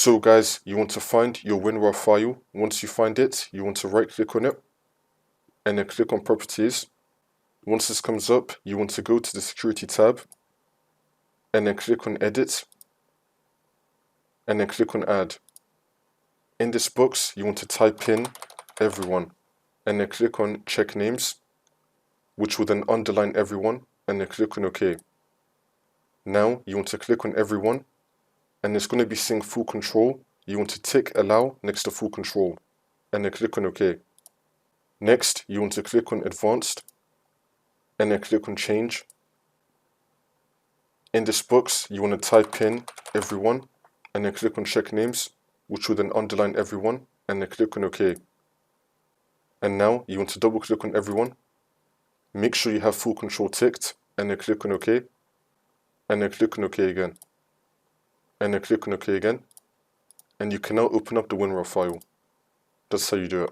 So guys, you want to find your WinRAR file. Once you find it, you want to right click on it and then click on properties. Once this comes up, you want to go to the security tab and then click on edit and then click on add. In this box, you want to type in everyone and then click on check names, which will then underline everyone and then click on OK. Now you want to click on everyone and it's going to be saying full control. You want to tick allow next to full control and then click on OK. Next, you want to click on advanced and then click on change. In this box, you want to type in everyone and then click on check names, which will then underline everyone and then click on OK. And now you want to double click on everyone. Make sure you have full control ticked and then click on OK. And then click on OK again. And then click on OK again. And you can now open up the WinRAR file. That's how you do it.